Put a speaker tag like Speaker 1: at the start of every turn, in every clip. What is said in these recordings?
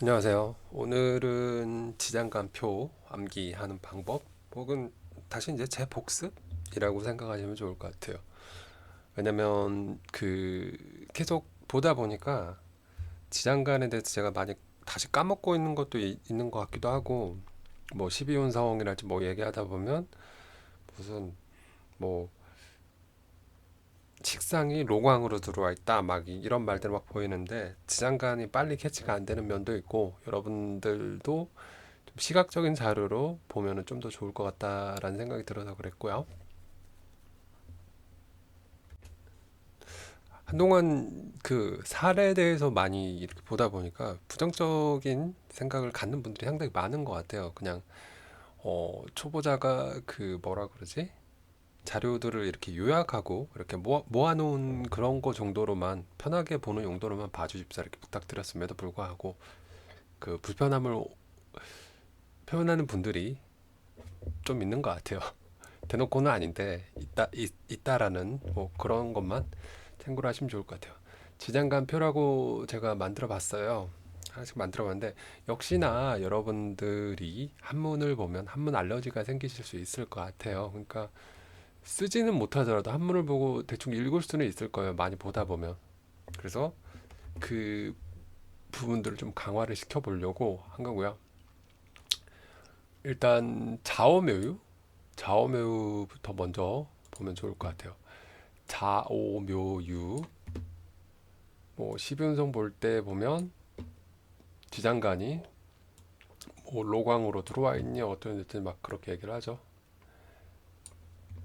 Speaker 1: 안녕하세요. 오늘은 지장간표 암기하는 방법 혹은 다시 이제 재복습이라고 생각하시면 좋을 것 같아요. 왜냐면 계속 보다 보니까 지장간에 대해서 제가 많이 다시 까먹고 있는 것도 있는 것 같기도 하고 뭐 12운성이랄지 뭐 얘기하다 보면 무슨 뭐 식상이 로광으로 들어와 있다 막 이런 말들 막 보이는데 지장간이 빨리 캐치가 안 되는 면도 있고 여러분들도 좀 시각적인 자료로 보면은 좀 더 좋을 것 같다라는 생각이 들어서 그랬고요. 한동안 그 살에 대해서 많이 이렇게 보다 보니까 부정적인 생각을 갖는 분들이 상당히 많은 것 같아요. 그냥 초보자가 그 뭐라 그러지? 자료들을 이렇게 요약하고 이렇게 모아놓은 그런 거 정도로만 편하게 보는 용도로만 봐주십사 이렇게 부탁드렸음에도 불구하고 그 불편함을 표현하는 분들이 좀 있는 것 같아요. 대놓고는 아닌데 있다라는 뭐 그런 것만 참고를 하시면 좋을 것 같아요. 지장간표라고 제가 만들어 봤어요. 하나씩 만들어 봤는데 역시나 여러분들이 한문을 보면 한문 알러지가 생기실 수 있을 것 같아요. 그러니까 쓰지는 못하더라도 한문을 보고 대충 읽을 수는 있을 거예요. 많이 보다 보면. 그래서 그 부분들을 좀 강화를 시켜 보려고 한 거고요. 일단 좌오묘유부터 먼저 보면 좋을 것 같아요. 자오묘유 뭐 십윤성 볼 때 보면 지장간이 뭐 로광으로 들어와 있니 어쩌는지 막 그렇게 얘기를 하죠.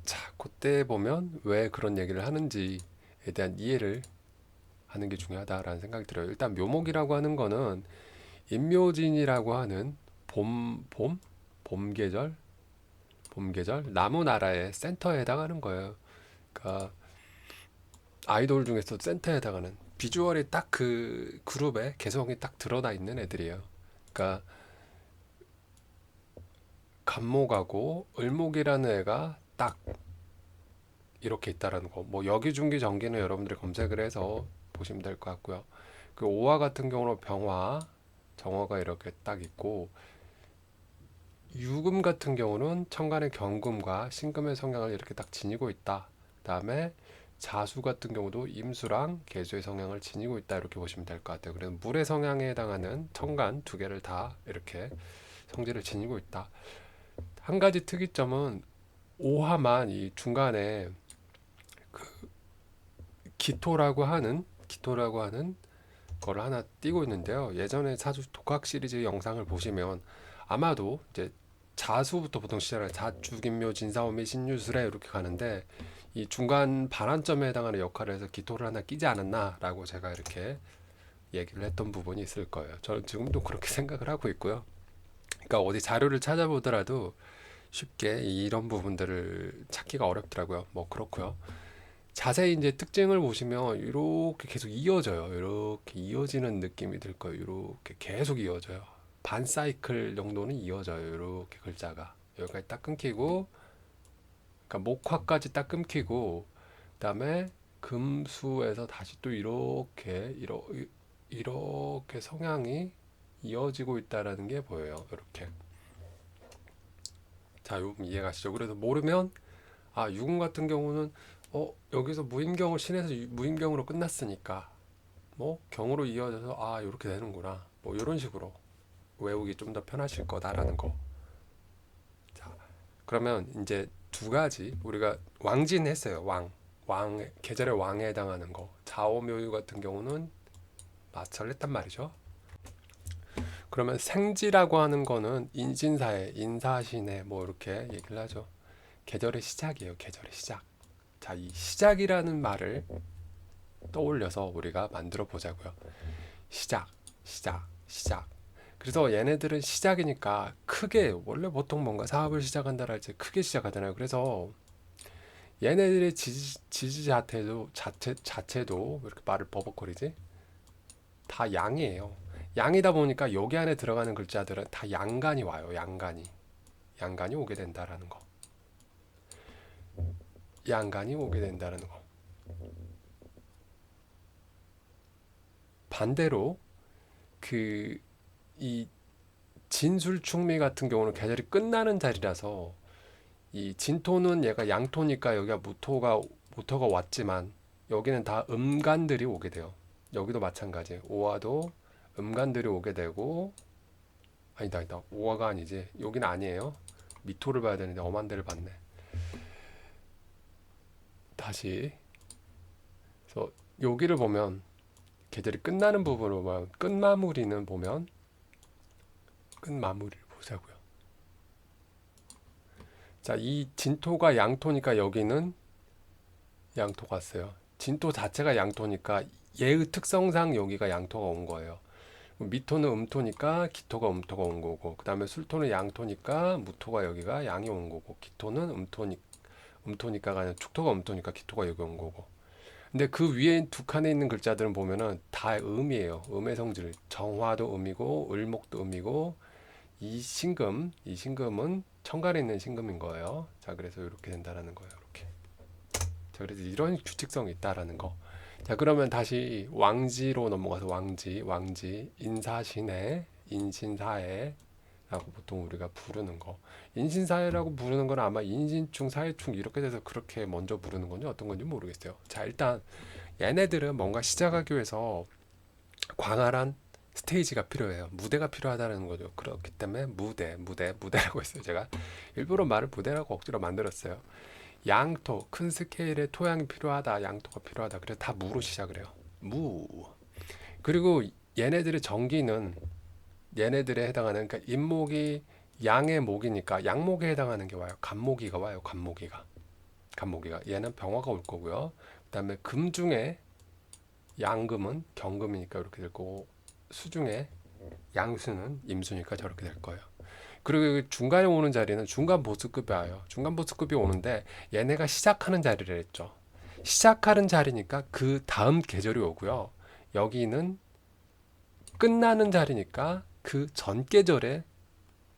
Speaker 1: 자, 그때 보면 왜 그런 얘기를 하는지에 대한 이해를 하는 게 중요하다라는 생각이 들어요. 일단 묘목이라고 하는 거는 인묘진이라고 하는 봄 계절, 나무 나라의 센터에 해당하는 거예요. 그러니까 아이돌 중에서 센터에 해당하는 비주얼이 딱 그 그룹의 개성이 딱 드러나 있는 애들이에요. 그러니까 간목하고 을목이라는 애가 딱 이렇게 있다라는 거. 뭐 여기중기 전기는 여러분들이 검색을 해서 보시면 될 것 같고요. 그 오화 같은 경우는 병화, 정화가 이렇게 딱 있고 유금 같은 경우는 천간의 경금과 신금의 성향을 이렇게 딱 지니고 있다. 그다음에 자수 같은 경우도 임수랑 계수의 성향을 지니고 있다 이렇게 보시면 될 것 같아요. 그래서 물의 성향에 해당하는 천간 두 개를 다 이렇게 성질을 지니고 있다. 한 가지 특이점은 오화만 이 중간에 기토라고 하는 거를 하나 띄고 있는데요. 예전에 사주 독학 시리즈 영상을 보시면 아마도 이제 자수부터 보통 시작을 자축인묘 진사오미 신유술에 이렇게 가는데 이 중간 반환점에 해당하는 역할을 해서 기토를 하나 끼지 않았나라고 제가 이렇게 얘기를 했던 부분이 있을 거예요. 저는 지금도 그렇게 생각을 하고 있고요. 그러니까 어디 자료를 찾아보더라도 쉽게 이런 부분들을 찾기가 어렵더라고요. 뭐 그렇고요. 자세히 이제 특징을 보시면 이렇게 계속 이어져요. 이렇게 이어지는 느낌이 들 거예요. 이렇게 계속 이어져요. 반 사이클 정도는 이어져요. 이렇게 글자가 여기까지 딱 끊기고, 그러니까 목화까지 딱 끊기고, 그다음에 금수에서 다시 또 이렇게 성향이 이어지고 있다라는 게 보여요. 이렇게. 자, 요 이해가시죠? 그래서 모르면 유금 같은 경우는 여기서 무임경을 신에서 무임경으로 끝났으니까 뭐 경으로 이어져서 이렇게 되는구나 뭐 이런 식으로 외우기 좀 더 편하실 거다라는 거. 자, 그러면 이제 두 가지 우리가 왕진했어요. 왕 계절의 왕에 해당하는 거 자오묘유 같은 경우는 마찰을 했단 말이죠. 그러면 생지라고 하는 거는 인신사에 인사신에 뭐 이렇게 얘기를 하죠. 계절의 시작이에요. 계절의 시작. 자, 이 시작이라는 말을 떠올려서 우리가 만들어 보자고요. 시작, 시작. 그래서 얘네들은 시작이니까 크게 원래 보통 뭔가 사업을 시작한다 할 때 크게 시작하잖아요. 그래서 얘네들의 지지 자체도 왜 이렇게 말을 버벅거리지? 다 양이에요. 양이다 보니까 여기 안에 들어가는 글자들은 다 양간이 와요. 양간이 오게 된다라는 거. 양간이 오게 된다라는 거. 반대로 그 이 진술충미 같은 경우는 계절이 끝나는 자리라서 이 진토는 얘가 양토니까 여기가 무토가 왔지만 여기는 다 음간들이 오게 돼요. 여기도 마찬가지. 오화도 음간들이 오게 되고 아니다. 오화가 아니지. 여기는 아니에요. 미토를 봐야 되는데 엄한 데를 봤네. 다시. 그래서 여기를 보면 계절이 끝나는 부분을 보면 끝마무리는 보면 끝마무리를 보자고요. 자, 이 진토가 양토니까 여기는 양토가 왔어요. 진토 자체가 양토니까 얘의 특성상 여기가 양토가 온 거예요. 미토는 음토니까 기토가 음토가 온 거고, 그 다음에 술토는 양토니까 무토가 여기가 양이 온 거고, 기토는 음토니까가 아니라 축토가 음토니까 기토가 여기 온 거고. 근데 그 위에 두 칸에 있는 글자들은 보면은 다 음이에요. 음의 성질. 정화도 음이고, 을목도 음이고, 이 신금은 천간에 있는 신금인 거예요. 자, 그래서 이렇게 된다라는 거예요. 이렇게. 자, 그래서 이런 규칙성이 있다라는 거. 자, 그러면 다시 왕지로 넘어가서 왕지, 인사신해, 인신사해라고 보통 우리가 부르는 거. 인신사해라고 부르는 건 아마 인신충, 사해충 이렇게 돼서 그렇게 먼저 부르는 건지 어떤 건지 모르겠어요. 자, 일단 얘네들은 뭔가 시작하기 위해서 광활한 스테이지가 필요해요. 무대가 필요하다는 거죠. 그렇기 때문에 무대라고 했어요. 제가 일부러 말을 무대라고 억지로 만들었어요. 양토, 큰 스케일의 토양이 필요하다. 양토가 필요하다. 그래서 다 무로 시작을 해요. 무. 그리고 얘네들의 전기는 얘네들에 해당하는 그러니까 임목이 양의 목이니까 양목에 해당하는 게 와요. 간목이가 와요. 간목이가 얘는 병화가 올 거고요. 그다음에 금 중에 양금은 경금이니까 이렇게 될 거고 수 중에 양수는 임수니까 저렇게 될 거예요. 그리고 중간에 오는 자리는 중간 보스급이 와요. 중간 보스급이 오는데 얘네가 시작하는 자리를 했죠. 시작하는 자리니까 그 다음 계절이 오고요. 여기는 끝나는 자리니까 그 전 계절에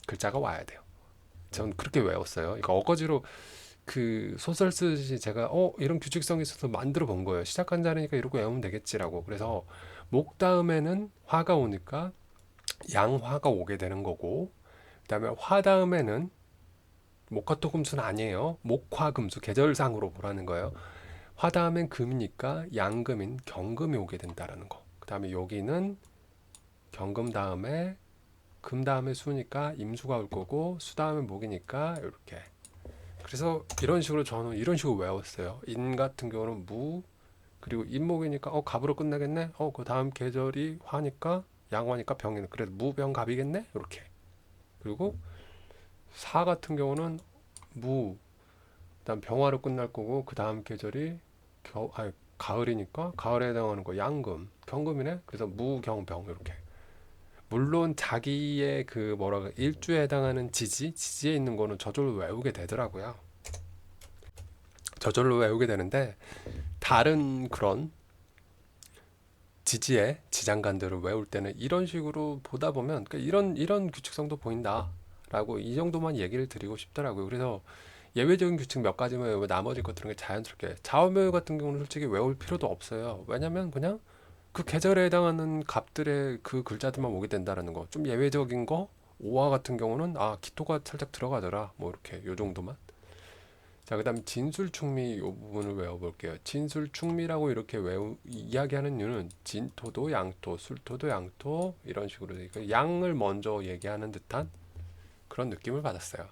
Speaker 1: 글자가 와야 돼요. 전 그렇게 외웠어요. 이거 어거지로 그 소설 쓰듯이 제가 이런 규칙성이 있어서 만들어 본 거예요. 시작한 자리니까 이러고 외우면 되겠지라고. 그래서 목 다음에는 화가 오니까 양화가 오게 되는 거고 그다음에 화 다음에는 목화토금수는 아니에요. 목화금수 계절상으로 보라는 거예요. 화 다음엔 금이니까 양금인 경금이 오게 된다라는 거. 그다음에 여기는 경금 다음에 금 다음에 수니까 임수가 올 거고 수 다음에 목이니까 이렇게. 그래서 이런 식으로 저는 이런 식으로 외웠어요. 인 같은 경우는 무 그리고 임목이니까 갑으로 끝나겠네. 그 다음 계절이 화니까 양화니까 병이네. 그래도 무병갑이겠네. 이렇게. 그리고 사 같은 경우는 무 그다음 병화로 끝날 거고 그 다음 계절이 가을이니까 가을에 해당하는 거 양금 경금이네. 그래서 무경병 이렇게. 물론 자기의 그 일주에 해당하는 지지에 있는 거는 저절로 외우게 되더라고요. 저절로 외우게 되는데 다른 그런 지지의 지장간들을 외울 때는 이런 식으로 보다 보면 그러니까 이런 규칙성도 보인다라고 이 정도만 얘기를 드리고 싶더라고요. 그래서 예외적인 규칙 몇 가지만 외우고 나머지 것들은 자연스럽게 좌우명 같은 경우는 솔직히 외울 필요도 없어요. 왜냐면 그냥 그 계절에 해당하는 값들의 그 글자들만 오게 된다라는 거. 좀 예외적인 거 오화 같은 경우는 기토가 살짝 들어가더라. 뭐 이렇게 요 정도만. 자, 그다음 진술충미 이 부분을 외워볼게요. 진술충미라고 이렇게 이야기하는 이유는 진토도 양토, 술토도 양토 이런 식으로 양을 먼저 얘기하는 듯한 그런 느낌을 받았어요.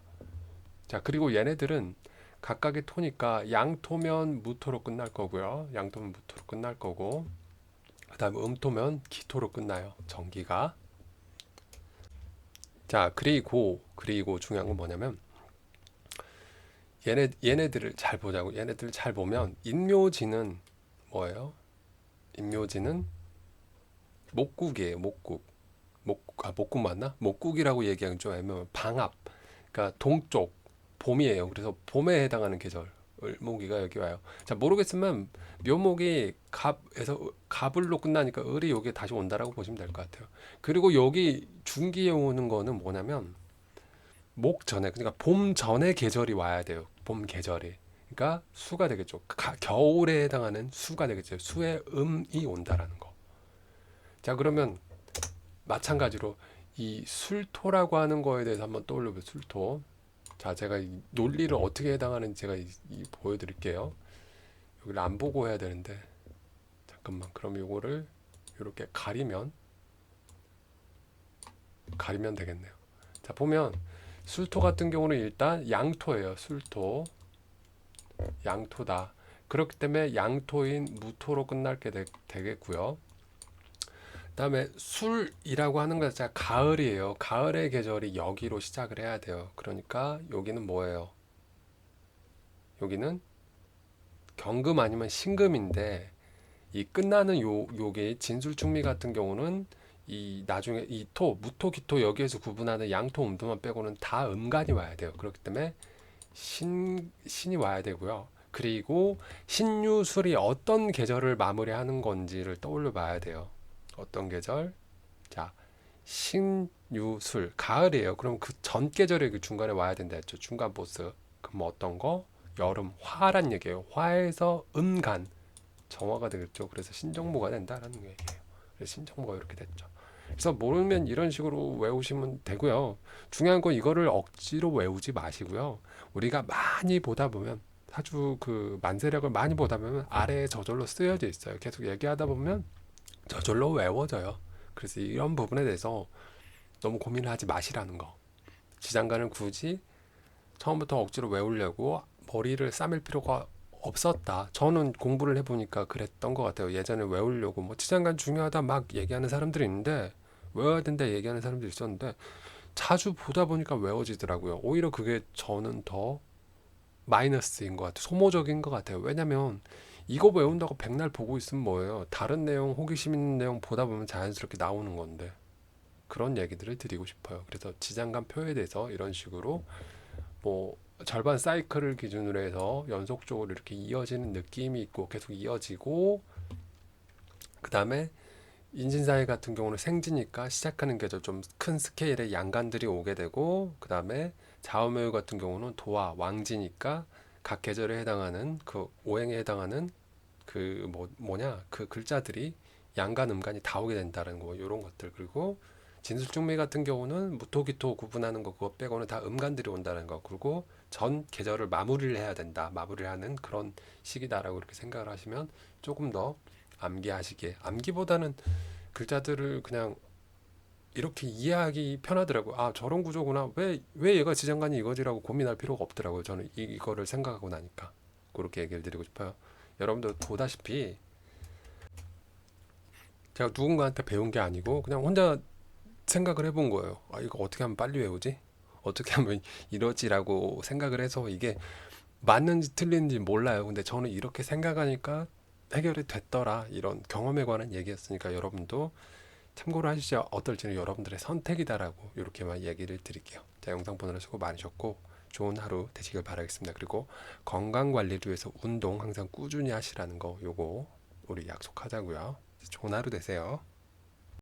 Speaker 1: 자, 그리고 얘네들은 각각의 토니까 양토면 무토로 끝날 거고요. 양토면 무토로 끝날 거고 그다음에 음토면 기토로 끝나요. 전기가. 자, 그리고 중요한 건 뭐냐면 얘네들을 잘 보자고. 얘네들을 잘 보면 인묘지는 뭐예요? 인묘지는 목국이에요. 목국 맞나? 목국이라고 얘기하면 좀 애매해요. 방압. 그러니까 동쪽 봄이에요. 그래서 봄에 해당하는 계절. 을목이가 여기 와요. 자, 모르겠으면 묘목이 갑에서 갑을로 끝나니까 을이 여기에 다시 온다라고 보시면 될 것 같아요. 그리고 여기 중기에 오는 거는 뭐냐면 목 전에 그러니까 봄 전에 계절이 와야 돼요. 봄 계절이. 그러니까 수가 되겠죠. 겨울에 해당하는 수가 되겠죠. 수의 음이 온다라는 거. 자, 그러면 마찬가지로 이 술토라고 하는 거에 대해서 한번 떠올려보세요. 술토. 자, 제가 이 논리를 어떻게 해당하는지 제가 보여드릴게요. 여기를 안 보고 해야 되는데 잠깐만. 그럼 이거를 이렇게 가리면 되겠네요. 자, 보면 술토 같은 경우는 일단 양토예요. 술토. 양토다. 그렇기 때문에 양토인 무토로 끝날 게 되겠고요. 그다음에 술이라고 하는 것 자체가 가을이에요. 가을의 계절이 여기로 시작을 해야 돼요. 그러니까 여기는 뭐예요? 여기는 경금 아니면 신금인데 이 끝나는 요게 진술충미 같은 경우는 이 나중에 이 토, 무토, 기토 여기에서 구분하는 양토, 음토만 빼고는 다 음간이 와야 돼요. 그렇기 때문에 신이 와야 되고요. 그리고 신유술이 어떤 계절을 마무리하는 건지를 떠올려 봐야 돼요. 어떤 계절? 자, 신유술 가을이에요. 그럼 그 전 계절에 그 중간에 와야 된다 했죠. 중간 보스. 그럼 어떤 거? 여름 화란 얘기예요. 화에서 음간 정화가 되겠죠. 그래서 신정모가 된다라는 얘기예요. 그래서 신정모가 이렇게 됐죠. 그래서 모르면 이런 식으로 외우시면 되고요. 중요한 건 이거를 억지로 외우지 마시고요. 우리가 많이 보다 보면 아주 그 만세력을 많이 보다 보면 아래에 저절로 쓰여져 있어요. 계속 얘기하다 보면 저절로 외워져요. 그래서 이런 부분에 대해서 너무 고민을 하지 마시라는 거. 지장간을 굳이 처음부터 억지로 외우려고 머리를 싸맬 필요가 없었다. 저는 공부를 해보니까 그랬던 것 같아요. 예전에 외우려고 뭐 지장간 중요하다 막 얘기하는 사람들이 있는데 외워야 된다 얘기하는 사람들이 있었는데 자주 보다 보니까 외워지더라고요. 오히려 그게 저는 더 마이너스인 것 같아요. 소모적인 것 같아요. 왜냐면 이거 외운다고 백날 보고 있으면 뭐예요? 다른 내용, 호기심 있는 내용 보다 보면 자연스럽게 나오는 건데 그런 얘기들을 드리고 싶어요. 그래서 지장간 표에 대해서 이런 식으로 뭐 절반 사이클을 기준으로 해서 연속적으로 이렇게 이어지는 느낌이 있고 계속 이어지고 그 다음에 인신사회 같은 경우는 생지니까 시작하는 계절 좀 큰 스케일의 양간들이 오게 되고 그 다음에 자음묘 같은 경우는 도와 왕지니까 각 계절에 해당하는 그 오행에 해당하는 그 뭐냐 그 글자들이 양간 음간이 다 오게 된다는 거 이런 것들 그리고 진술중매 같은 경우는 무토기토 구분하는 거 그거 빼고는 다 음간들이 온다는 거 그리고 전 계절을 마무리를 해야 된다 마무리를 하는 그런 시기다라고 이렇게 생각을 하시면 조금 더 암기하시기에 암기보다는 글자들을 그냥 이렇게 이해하기 편하더라고요. 아 저런 구조구나. 왜 얘가 지장간이 이거지라고 고민할 필요가 없더라고요. 저는 이거를 생각하고 나니까 그렇게 얘기를 드리고 싶어요. 여러분들 보다시피 제가 누군가한테 배운 게 아니고 그냥 혼자 생각을 해본 거예요. 아 이거 어떻게 하면 빨리 외우지? 어떻게 하면 이러지라고 생각을 해서 이게 맞는지 틀린지 몰라요. 근데 저는 이렇게 생각하니까 해결이 됐더라. 이런 경험에 관한 얘기였으니까 여러분도 참고로 하시죠. 어떨지는 여러분들의 선택이다라고 이렇게만 얘기를 드릴게요. 자, 영상 보느라 수고 많으셨고 좋은 하루 되시길 바라겠습니다. 그리고 건강 관리를 위해서 운동 항상 꾸준히 하시라는 거 요거 우리 약속하자고요. 좋은 하루 되세요.